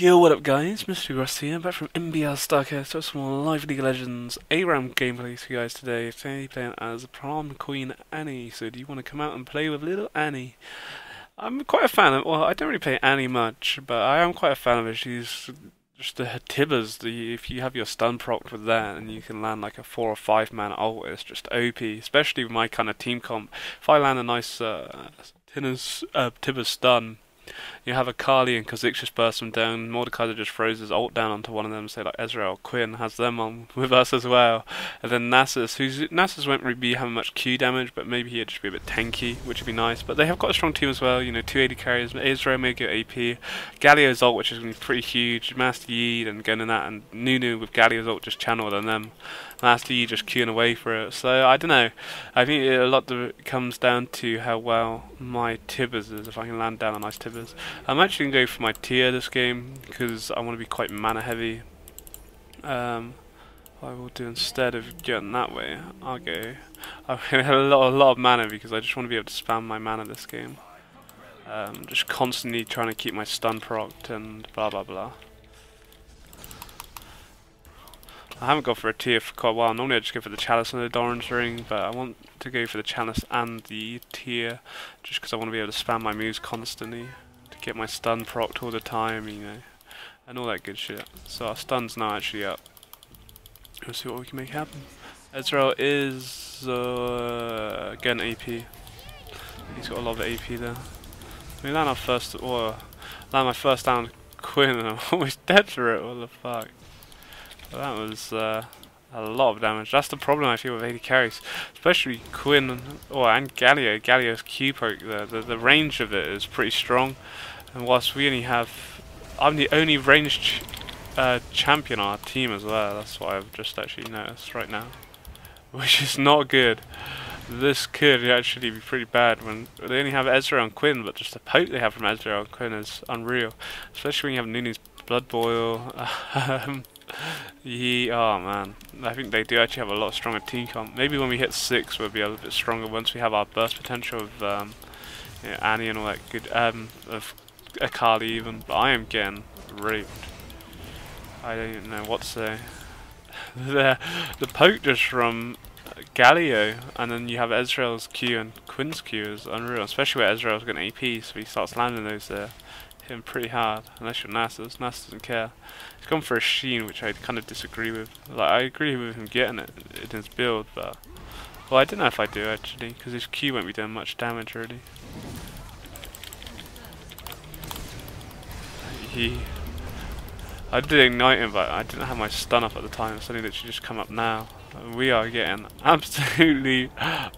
Yo, what up guys, Mr. Rusty here, back from NBR Starcast, so some more live League of Legends ARAM gameplay for you guys today. Today playing as Prom Queen Annie, so do you want to come out and play with little Annie? I'm quite a fan of, well, I don't really play Annie much, but I am quite a fan of her. She's just the Tibbers, if you have your stun proc with that and you can land like a 4 or 5 man ult, it's just OP, especially with my kind of team comp. If I land a nice Tibbers stun, you have a Kali and Kha'Zix just burst them down. Mordekaiser just throws his ult down onto one of them, say like Ezreal or Quinn, has them on with us as well. And then Nasus won't really be having much Q damage, but maybe he'd just be a bit tanky, which would be nice. But they have got a strong team as well, you know, 280 carriers. Ezreal may get AP. Galio's ult, which is going to be pretty huge. Master Yi and going in that, and Nunu with Galio's ult just channeled on them. Master Yi just queuing away for it. So I don't know. I think a lot of it comes down to how well my Tibbers is. If I can land down a nice Tibbers, I'm actually going to go for my tier this game because I want to be quite mana heavy. What I will do instead of getting that way, I'll go. I'm going to have a lot of mana because I just want to be able to spam my mana this game. Just constantly trying to keep my stun procced and blah blah blah. I haven't gone for a tier for quite a while. Normally I just go for the Chalice and the Doran's Ring, but I want to go for the Chalice and the tier just because I want to be able to spam my moves constantly to get my stun procced all the time, you know, and all that good shit. So our stun's now actually up. Let's see what we can make happen. Ezreal is again AP. He's got a lot of AP there. We land our first, or land my first down Quinn, and I'm almost dead for it. What the fuck? That was a lot of damage. That's the problem I feel with AD carries, especially Quinn and Galio. Galio's Q poke there. The range of it is pretty strong, and whilst we only have, I'm the only ranged champion on our team as well. That's what I've just actually noticed right now, which is not good. This could actually be pretty bad when they only have Ezreal and Quinn, but just the poke they have from Ezreal and Quinn is unreal, especially when you have Nunu's Blood Boil. Oh man, I think they do actually have a lot stronger team comp. Maybe when we hit 6 we'll be a little bit stronger once we have our burst potential of you know, Annie and all that good, of Akali even, but I am getting raped. I don't even know what to say. the poke just from Galio, and then you have Ezreal's Q and Quinn's Q is unreal, especially where Ezreal's got an AP, so he starts landing those there. Hit him pretty hard, unless you're Nasus. Nasus doesn't care. He's gone for a Sheen, which I kind of disagree with. Like, I agree with him getting it in his build, but well, I don't know if I do actually, because his Q won't be doing much damage really. I did ignite him, but I didn't have my stun up at the time. It's only literally just come up now. We are getting absolutely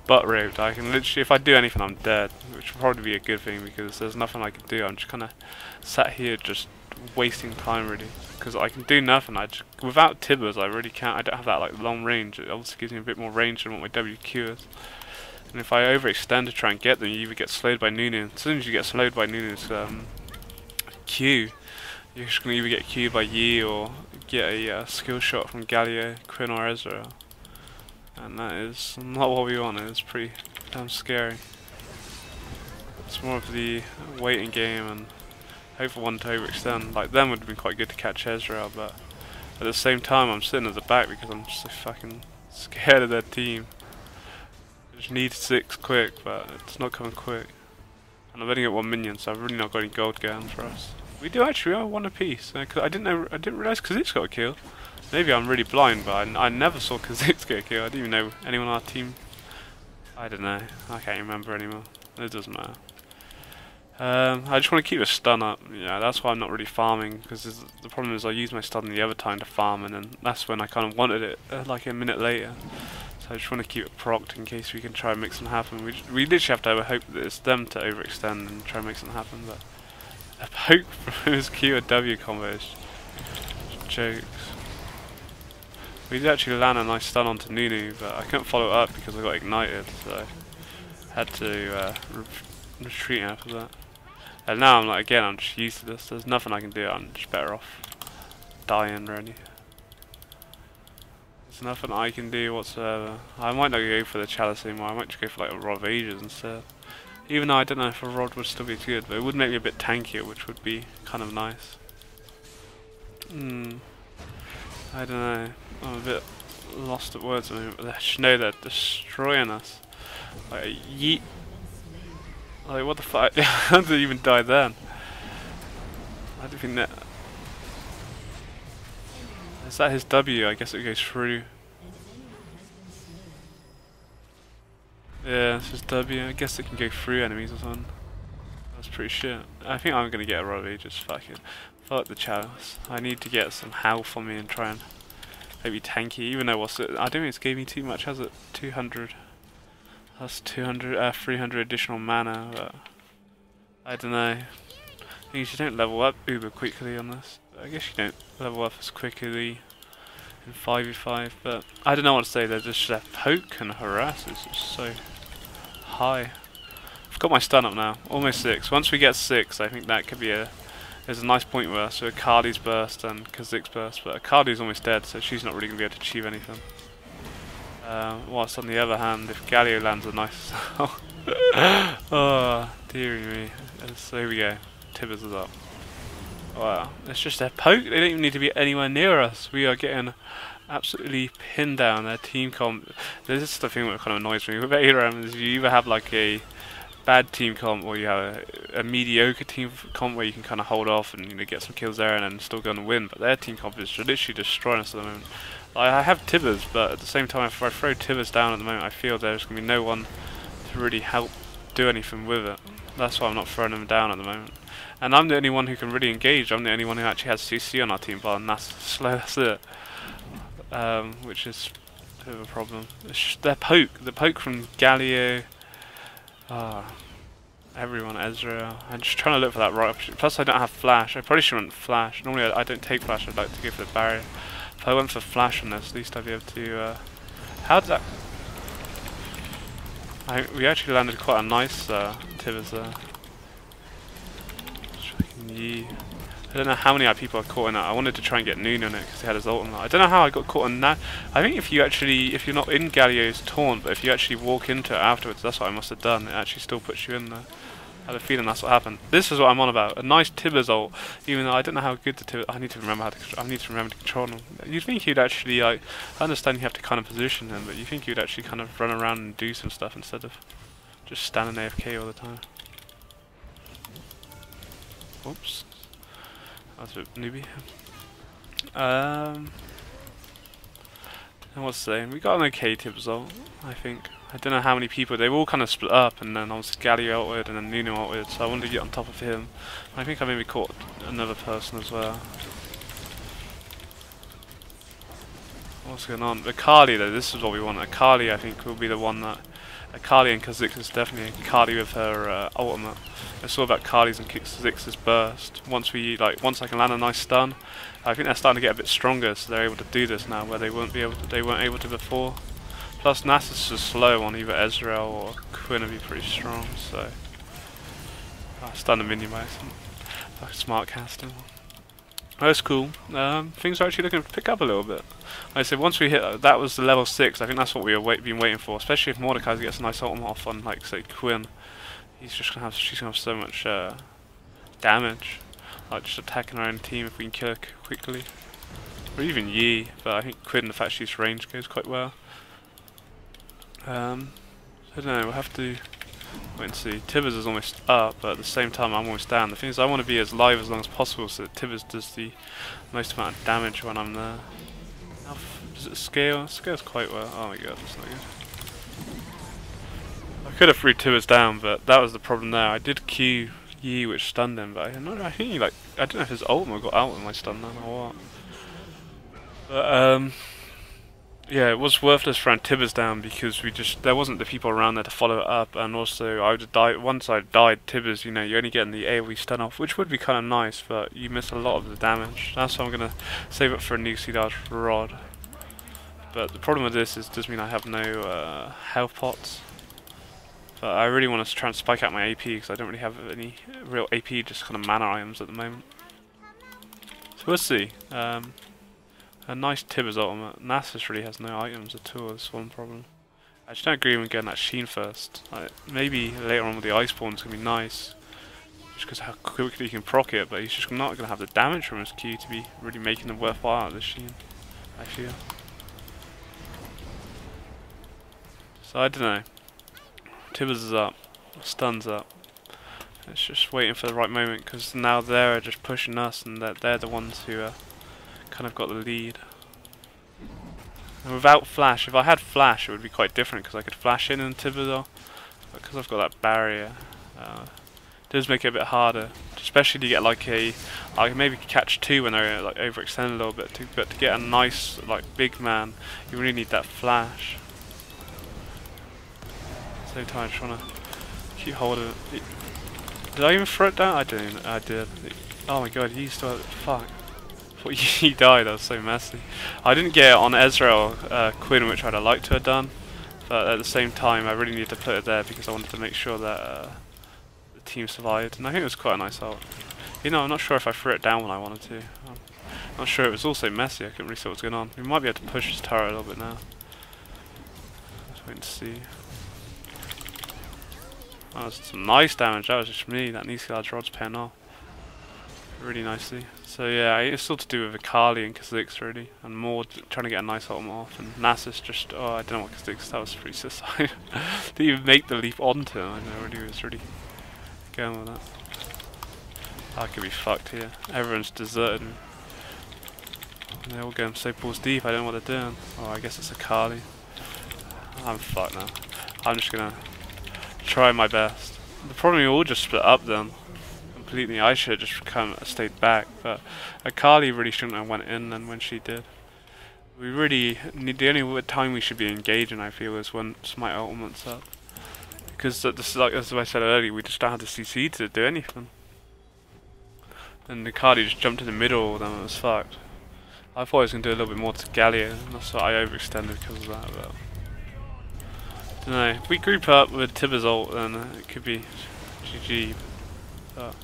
butt raped. I can literally, if I do anything, I'm dead, which will probably be a good thing because there's nothing I can do. I'm just kind of sat here just wasting time really, because I can do nothing. Without Tibbers, I really can't. I don't have that like long range. It obviously gives me a bit more range than what my WQ is. And if I overextend to try and get them, you either get slowed by Nunu. As soon as you get slowed by Nunu's Q, you're just going to either get Q'd by Yi or get a skill shot from Galio, Quinn or Ezreal. And that is not what we want. It's pretty damn scary. It's more of the waiting game and hope for one to overextend. Like them would have been quite good to catch Ezreal, but at the same time I'm sitting at the back because I'm just so fucking scared of their team. I just need 6 quick, but it's not coming quick. And I've only got 1 minion, so I've really not got any gold going for us. We do actually, we are 1 apiece. Cause I didn't realise Kha'Zix got a kill. Maybe I'm really blind, but I never saw Kha'Zix get a kill. I didn't even know anyone on our team. I don't know. I can't remember anymore. It doesn't matter. I just want to keep a stun up. Yeah, that's why I'm not really farming, because the problem is I use my stun the other time to farm, and then that's when I kind of wanted it like a minute later. So I just want to keep it procced in case we can try and make something happen. We literally have to have a hope that it's them to overextend and try and make something happen, but a poke from his Q or W combo is jokes. We did actually land a nice stun onto Nunu, but I couldn't follow it up because I got ignited, so I had to retreat after that. And now I'm like, again, I'm just used to this. There's nothing I can do. I'm just better off dying, really. There's nothing I can do whatsoever. I might not go for the Chalice anymore. I might just go for like a Rod of Ages instead. Even though I don't know if a Rod would still be good, but it would make me a bit tankier, which would be kind of nice. I don't know. I'm a bit lost at words at the moment. No, they're destroying us. Like, yeet. Like, what the fuck? How did it even die then? I don't think that. Is that his W? I guess it goes through. Yeah, it's his W. I guess it can go through enemies or something. That's pretty shit. I think I'm gonna get a Robbie, just fucking fuck the chalice. I need to get some health on me and try and maybe tanky, even though what's it? I don't think it's gave me too much, has it? 200. That's 300 additional mana, but I don't know. I think you don't level up uber quickly on this. I guess you don't level up as quickly in 5v5, but I don't know what to say. They're just their poke and harass is just so high. I've got my stun up now, almost 6. Once we get 6, I think that could be there's a nice point where so Akali's burst and Kha'Zix's burst, but Akali's almost dead, so she's not really going to be able to achieve anything. Whilst on the other hand, if Galio lands a nice oh, dearie me. So here we go. Tibbers is up. Wow, it's just their poke. They don't even need to be anywhere near us. We are getting absolutely pinned down. Their team comp. This is the thing that kind of annoys me with ARAM is you either have like a bad team comp or you have a mediocre team comp where you can kind of hold off and get some kills there and then still go and win. But their team comp is literally destroying us at the moment. I have Tibbers, but at the same time, if I throw Tibbers down at the moment, I feel there's going to be no one to really help do anything with it. That's why I'm not throwing them down at the moment. And I'm the only one who can really engage. I'm the only one who actually has CC on our team, but and that's slow. That's it. Which is a bit of a problem. Their poke, the poke from Galio. Everyone, Ezreal. I'm just trying to look for that right option. Plus, I don't have flash. I probably shouldn't flash. Normally, I don't take flash. I'd like to go for the barrier. If I went for flash on this, at least I'd be able to. How did that? We actually landed quite a nice Tibbers there. I don't know how many people I caught in that. I wanted to try and get Noon on it because he had his ultimate. I don't know how I got caught in that. I think if you're not in Galio's taunt, but if you actually walk into it afterwards, that's what I must have done. It actually still puts you in there. I have a feeling that's what happened. This is what I'm on about. A nice Tibbers ult, even though I don't know how good the Tibbers. I need to remember to control them. You'd think he'd actually I understand you have to kind of position him, but you think he'd actually kind of run around and do some stuff instead of just standing AFK all the time. Oops. That's a bit newbie. And what's saying? We got an okay tip result, I think. I don't know how many people. They were all kind of split up, and then obviously Galio ulted and then Nuno ulted, so I wanted to get on top of him. I think I maybe caught another person as well. What's going on? Akali though, this is what we want. Akali I think will be the one that... Akali and Kha'Zix is definitely Akali with her ultimate. It's all about Kali's and Kha'Zix's burst. Once I can land a nice stun, I think they're starting to get a bit stronger, so they're able to do this now where they weren't able to before. Plus Nasus is slow on either Ezreal or Quinn would be pretty strong, so stun a minion by some smart casting. That's cool. Things are actually looking to pick up a little bit. Like I said, once we hit that was the level 6. I think that's what we were been waiting for. Especially if Mordecai gets a nice ultimate off on, like say Quinn, she's gonna have so much damage. Like just attacking our own team if we can kill her quickly, or even Yi. But I think Quinn, the fact she's ranged, goes quite well. I don't know. We'll have to wait and see. Tibbers is almost up, but at the same time I'm almost down. The thing is, I want to be as live as long as possible so that Tibbers does the most amount of damage when I'm there. Does it scale? It scales quite well. Oh my god, that's not good. I could have threw Tibbers down, but that was the problem there. I did Q Yi, which stunned him, but I think he I don't know if his ultimate got out with my stun then or what. But yeah, it was worthless throwing Tibbers down because there wasn't the people around there to follow it up, and also I would have died. Once I died, Tibbers, you're only getting the AoE stun off, which would be kind of nice, but you miss a lot of the damage. That's why I'm gonna save it for a new Sea Rod. But the problem with this does mean I have no health pots. But I really want to try and spike out my AP because I don't really have any real AP, just kind of mana items at the moment. So we'll see. A nice Tibbers ultimate. Nasus really has no items at all, that's one problem. I just don't agree with getting that Sheen first. Maybe later on with the Iceborne is going to be nice. just because how quickly he can proc it, but he's just not going to have the damage from his Q to be really making them worthwhile at this Sheen, I feel. So I don't know. Tibbers is up, stun's up. It's just waiting for the right moment, because now they're just pushing us, and they're the ones who kind of got the lead. And without flash, if I had flash, it would be quite different, because I could flash in Tibbers, but because I've got that barrier, it does make it a bit harder, especially to get like I can maybe catch two when they're like overextended a little bit. But to get a nice like big man, you really need that flash. At the same time, I just wanna keep hold of it. Did I even throw it down? I didn't. I did. Oh my god, he still. Fuck. I thought he died. That was so messy. I didn't get it on Ezra or Quinn, which I'd have liked to have done. But at the same time, I really needed to put it there because I wanted to make sure that the team survived. And I think it was quite a nice ult. You know, I'm not sure if I threw it down when I wanted to. I'm not sure. It was also messy. I couldn't really see what was going on. We might be able to push his turret a little bit now. Let's wait and see. That was some nice damage. That was just me. That Niscard's rod's paying off really nicely. So yeah, it's still to do with Akali and Kha'Zix really, and more trying to get a nice ultimate off. And Nasus just, oh, I don't know what Kha'Zix. That was pretty suicide. Didn't even make the leap onto him. I know really was really going with that. I could be fucked here. Everyone's deserted me. They're all going so balls deep. I don't know what they're doing. Oh, I guess it's Akali. I'm fucked now. I'm just gonna try my best. The problem we all just split up then completely. I should have just stayed back, but Akali really shouldn't have went in then when she did. We really need, the only time we should be engaging, I feel, is when my ultimate's up. Because this is like, as I said earlier, we just don't have the CC to do anything. And Akali just jumped in the middle, then it was fucked. I thought I was going to do a little bit more to Galio, and that's why I overextended because of that, but I don't know. If we group up with Tibbers ult, then it could be GG. But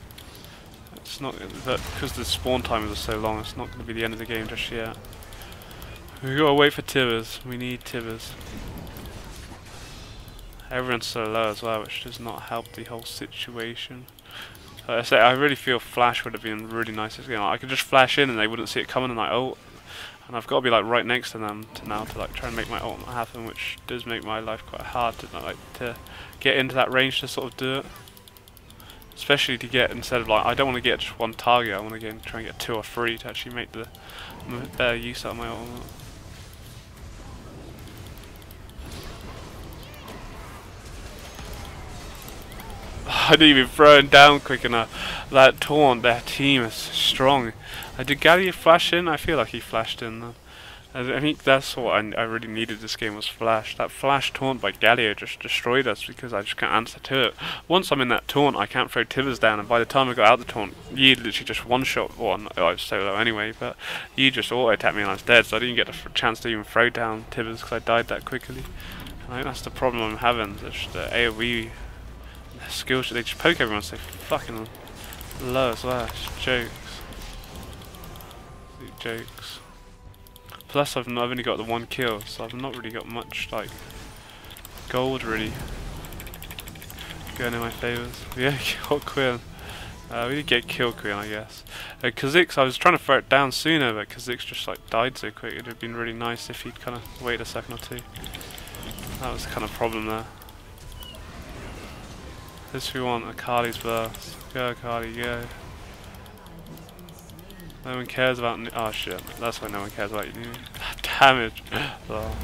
it's not, but because the spawn times are so long, it's not going to be the end of the game just yet. We gotta wait for Tibbers. We need Tibbers. Everyone's so low as well, which does not help the whole situation. I say, I really feel flash would have been really nice this game. Like, I could just flash in and they wouldn't see it coming, and I ult. And I've got to be like right next to them to like try and make my ult happen, which does make my life quite hard to get into that range to sort of do it. Especially to get, instead of like, I don't want to get just one target. I want to try and get 2 or 3 to actually make the better use out of my ult. I didn't even throw him down quick enough. That taunt, their team is strong. Did Galio flash in? I feel like he flashed in though. I think that's what I really needed this game, was flash. That flash taunt by Galio just destroyed us because I just can't answer to it. Once I'm in that taunt, I can't throw Tibbers down, and by the time I got out the taunt, Yi literally just one-shot one. I was so low anyway, but Yi just auto-attacked me and I was dead, so I didn't get a chance to even throw down Tibbers because I died that quickly. And I think that's the problem I'm having. Just the AoE skills, they just poke everyone so fucking low as well. It's jokes. Jokes. Plus I've only got the 1 kill, so I've not really got much like gold really going in my favours. We only got Quinn. We did get kill Quinn, I guess. Kha'Zix, I was trying to throw it down sooner, but Kha'Zix just like died so quick. It would have been really nice if he'd kind of waited a second or two. That was the kind of problem there. This we want Akali's burst. Go Akali, go. No one cares about. Oh shit! That's why no one cares about you. Damage. Oh.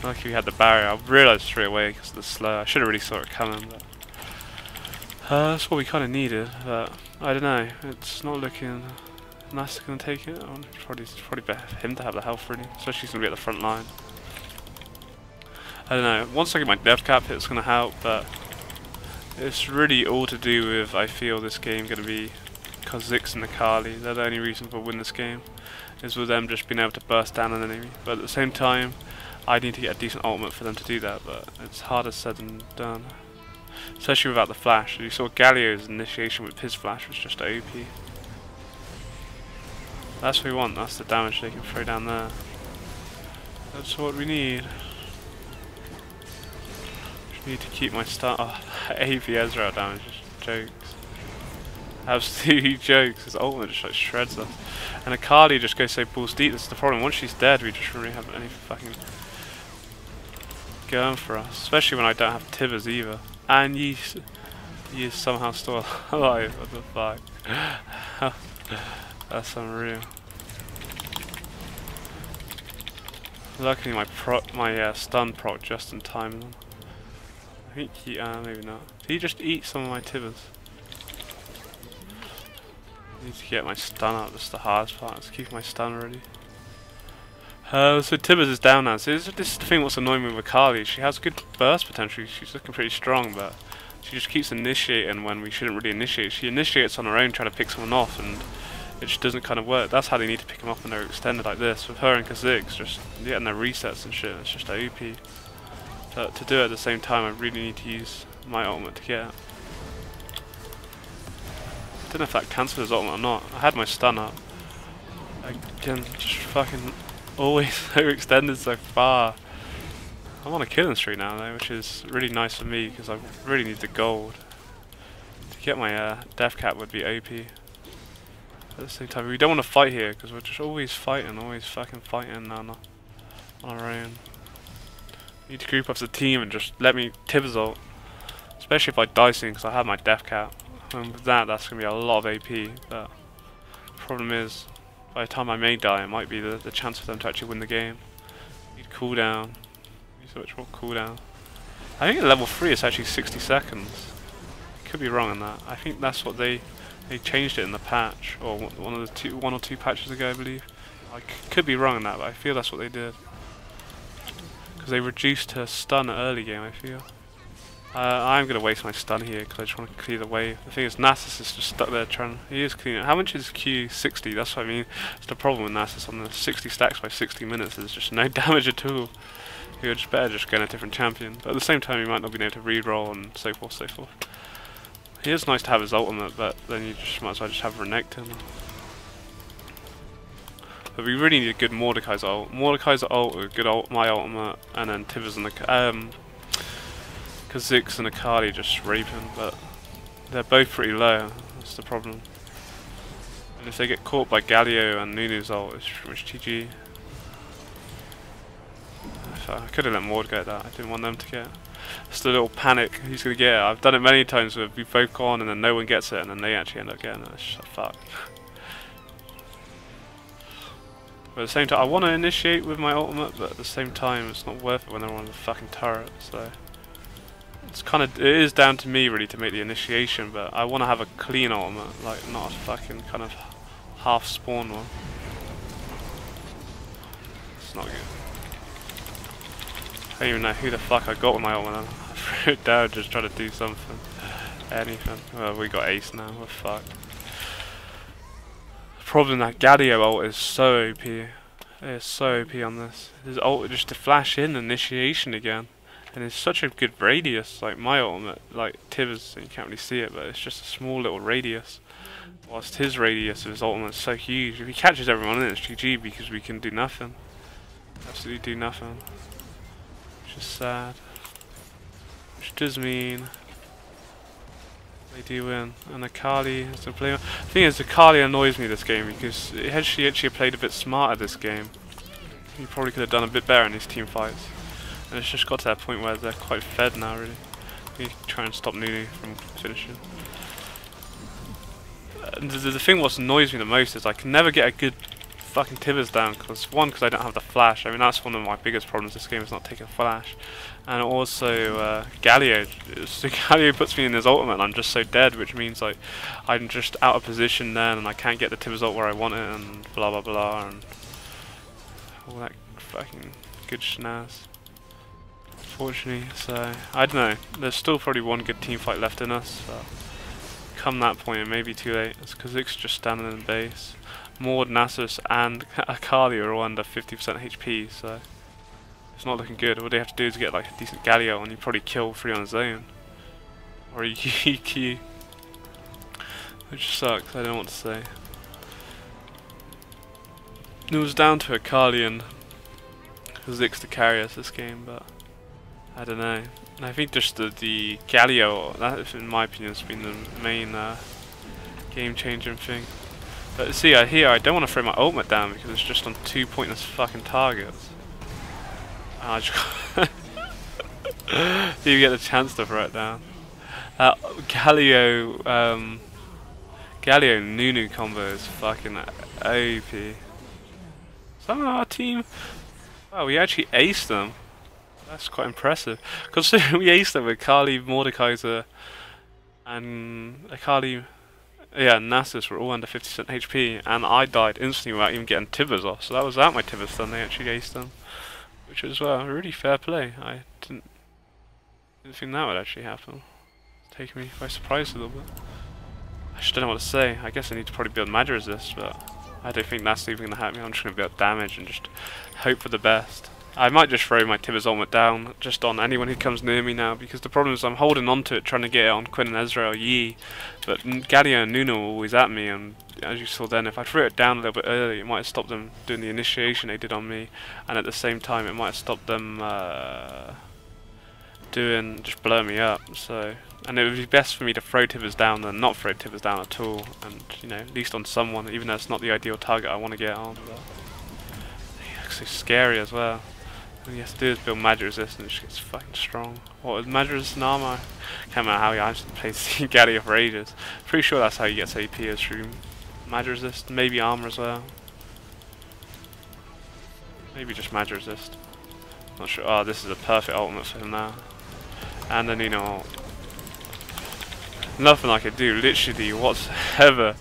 Lucky we had the barrier. I realised straight away because of the slow. I should have really saw it coming, but that's what we kind of needed. But I don't know. It's not looking. Nice gonna take it. It's probably better for him to have the health really, especially he's gonna be at the front line. I don't know. Once I get my death cap, it's gonna help, but it's really all to do with, I feel, this game going to be Kha'Zix and Akali. They're the only reason for win this game, is with them just being able to burst down an enemy. But at the same time, I need to get a decent ultimate for them to do that, but it's harder said than done. Especially without the flash. You saw Galio's initiation with his flash was just OP. That's what we want, that's the damage they can throw down there. That's what we need. Need to keep my start. Oh, AV Ezra damage is jokes. Absolutely jokes. His ultimate just like shreds us. And Akali just goes so balls deep. That's the problem. Once she's dead, we just don't really have any fucking going for us. Especially when I don't have Tibbers either. And you somehow still alive. What the fuck? That's unreal. Luckily my stun proc just in time. I think he, maybe not. Did he just eat some of my Tibbers? I need to get my stun up, that's the hardest part, is keep my stun ready. So Tibbers is down now, so this is the thing what's annoying me with Akali. She has good burst potential, she's looking pretty strong, but she just keeps initiating when we shouldn't really initiate. She initiates on her own trying to pick someone off, and it just doesn't kind of work. That's how they need to pick them up when they're extended like this. With her and Kha'Zix, just getting their resets and shit, it's just OP. But to do it at the same time, I really need to use my ultimate to get it. I don't know if that cancelled his ultimate or not. I had my stun up. Again, just fucking always overextended so far. I'm on a killing streak now though, which is really nice for me because I really need the gold. To get my death cap would be OP. At the same time, we don't want to fight here because we're just always fighting, always fucking fighting on our own. Need to group up as a team and just let me Tibbers ult. Especially if I die soon because I have my death cap. And with that, that's going to be a lot of AP. But the problem is, by the time I may die, it might be the chance for them to actually win the game. Need cooldown. Need so much more cooldown. I think at level 3 it's actually 60 seconds. Could be wrong on that. I think that's what they changed it in the patch, or one or two patches ago, I believe. I could be wrong on that, but I feel that's what they did. Because they reduced her stun early game, I feel. I'm going to waste my stun here because I just want to clear the wave. The thing is, Nasus is just stuck there trying. He is cleaning it. How much is Q? 60. That's what I mean. It's the problem with Nasus on the 60 stacks by 60 minutes. There's just no damage at all. You're just better just going a different champion. But at the same time, you might not be able to reroll and so forth, so forth. It is nice to have his ultimate, but then you just might as well just have Renekton. But we really need a good Mordekaiser ult. Mordekaiser ult, a good ult, my ultimate, and then Tibbers and the Kha'Zix and Akali just raping, but they're both pretty low. That's the problem. And if they get caught by Galio and Nunu's ult, it's pretty much GG. I could have let Mord get that. I didn't want them to get it. Just a little panic. He's gonna get it. I've done it many times where we've both gone and then no one gets it, and then they actually end up getting it. It's just a fuck. But at the same time, I want to initiate with my ultimate, but at the same time, it's not worth it when they're on the fucking turret. So it's it is down to me really to make the initiation, but I want to have a clean ultimate, like not a fucking kind of half spawn one. It's not good. I don't even know who the fuck I got with my ultimate. I threw it down, just trying to do something, anything. Well, we got ace now. We're fucked. Problem that Galio ult is so OP. It is so OP on this. His ult just to flash in initiation again, and it's such a good radius. Like my ultimate, like Tibbers, you can't really see it, but it's just a small little radius. Whilst his radius of his ultimate is so huge. If he catches everyone in, it's GG because we can do nothing. Absolutely do nothing. Which is sad. Which does mean they do win, and Akali is the player. The thing is, Akali annoys me this game because she actually played a bit smarter this game. He probably could have done a bit better in these team fights, and it's just got to that point where they're quite fed now. Really, we try and stop Nunu from finishing. The thing what annoys me the most is I can never get a good fucking Tibbers down because I don't have the flash. I mean that's one of my biggest problems this game is not taking flash. And also Galio. So Galio puts me in his ultimate and I'm just so dead, which means like I'm just out of position then and I can't get the Tibbers ult where I want it and blah blah blah and all that fucking good schnaz. Fortunately, so I don't know. There's still probably one good team fight left in us, but come that point it may be too late. It's Kha'Zix just standing in the base. Mord, Nasus and Akali are all under 50% HP, so it's not looking good. All they have to do is get like a decent Galio and you probably kill 3 on his own. Or a EQ. Which sucks, I don't know what to say. It was down to Akali and Kha'Zix to carry us this game, but I don't know. I think just the Galio, that in my opinion has been the main game-changing thing. But see, here I don't want to throw my ultimate down because it's just on 2 pointless fucking targets. And I just do you get the chance to throw it down? Galio Nunu combo is fucking OP. Some of our team, wow, we actually aced them. That's quite impressive. Considering we aced them with Kali, Mordekaiser, and Akali, yeah, Nasus were all under 50% HP, and I died instantly without even getting Tibbers off. So that was out my Tibbers stun. They actually aced them, which was really fair play. I didn't think that would actually happen. It's taken me by surprise a little bit. I just don't know what to say. I guess I need to probably build Mad Resist, but I don't think that's even going to help me. I'm just going to build damage and just hope for the best. I might just throw my Tibbers ultimate down just on anyone who comes near me now, because the problem is I'm holding on to it, trying to get it on Quinn and Ezra or Yi, but Galio and Nuno are always at me, and as you saw then, if I threw it down a little bit early, it might have stopped them doing the initiation they did on me, and at the same time it might have stopped them just blowing me up. So, and it would be best for me to throw Tibbers down than not throw Tibbers down at all, and you know, at least on someone, even though it's not the ideal target I want to get on. But it looks so scary as well. All you have to do is build magic resist and it just gets fucking strong. What is magic resist and armor? Can't remember how I actually played Galio for ages. Pretty sure that's how you get AP is through magic resist, maybe armor as well. Maybe just magic resist. Not sure. Oh, this is a perfect ultimate for him now. And then, you know, nothing I could do, literally whatsoever.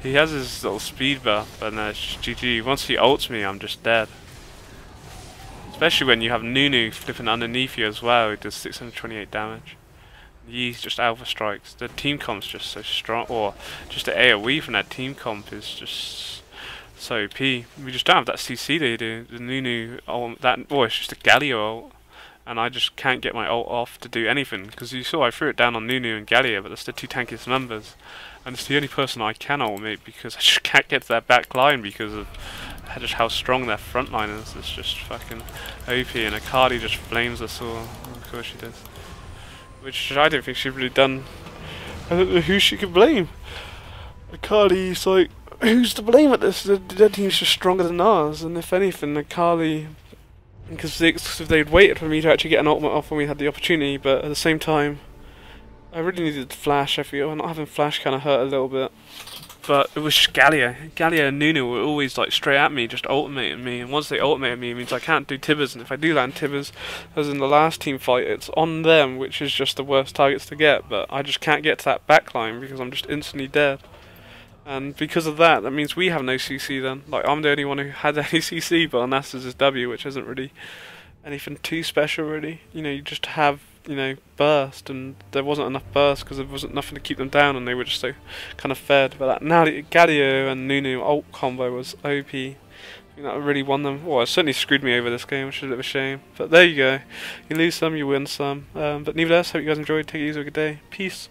He has his little speed buff, and it's GG. Once he ults me, I'm just dead. Especially when you have Nunu flipping underneath you as well, it does 628 damage. Yi's just alpha strikes. The team comp's just so strong, or just the AoE from that team comp is just so OP. We just don't have that CC they do. The Nunu ult, it's just a Galio ult, and I just can't get my ult off to do anything, because you saw I threw it down on Nunu and Galio, but that's the two tankiest members, and it's the only person I can ultimate because I just can't get to that back line because of just how strong their front line is. It's just fucking OP, and Akali just flames us all. Of course she does. Which I don't think she's really done. I don't know who she could blame. Akali's like, who's to blame at this? Their team's just stronger than ours, and if anything, Akali, because if they'd waited for me to actually get an ultimate off when we had the opportunity, but at the same time, I really needed Flash. I feel not having Flash kind of hurt a little bit. But it was Galio. Galio and Nunu were always like straight at me, just ultimating me. And once they ultimated me, it means I can't do Tibbers. And if I do land Tibbers, as in the last team fight, it's on them, which is just the worst targets to get. But I just can't get to that backline because I'm just instantly dead. And because of that, that means we have no CC then. Like, I'm the only one who had any CC, but Nasus is W, which isn't really anything too special, really. You know, you just have, you know, burst, and there wasn't enough burst because there wasn't nothing to keep them down, and they were just so kind of fed. But that now Galio and Nunu ult combo was OP. I think that really won them. Well, it certainly screwed me over this game, which is a bit of a shame. But there you go. You lose some, you win some. But nevertheless, hope you guys enjoyed. Take it easy, have a good day. Peace.